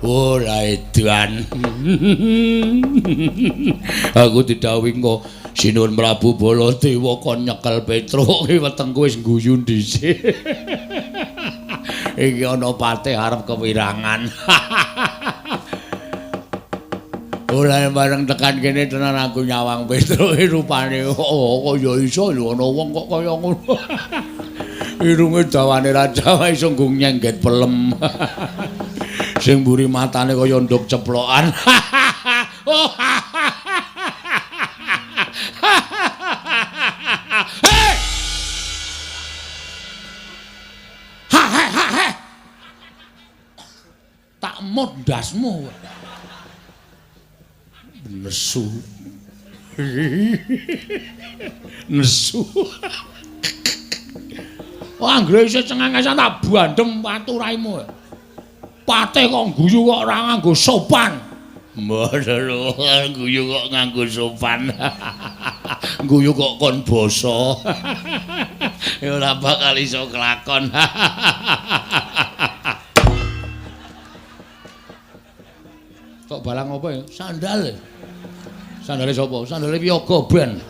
Ora edan. Aku didhawuhi kok Sinuwun Prabu Baladewa kon nyekel Petruk wetengku wis guyu dhisik. Iki ana patih arep kewirangan. Oleh bareng tekan kene tenan aku nyawang Petruk rupane kaya iso lho ana wong kok kaya ngono. Irunge dawane raja wae iso nggung nyengget pelem. Sing mburi matane kaya nduk ceplokan. Tak mondasmu. Nesu. Nesu. Wah, anggere isih cengengesan tak bandem watu raimu. Patih kok guyu kok ora nganggo sopan. Mboten guyu kok nganggo sopan. Guyu kok kon basa. Ya ora bakal iso kelakon. Kok balang apa ya? Sandal. Sandale sapa? Sandale Wiyaga Ben.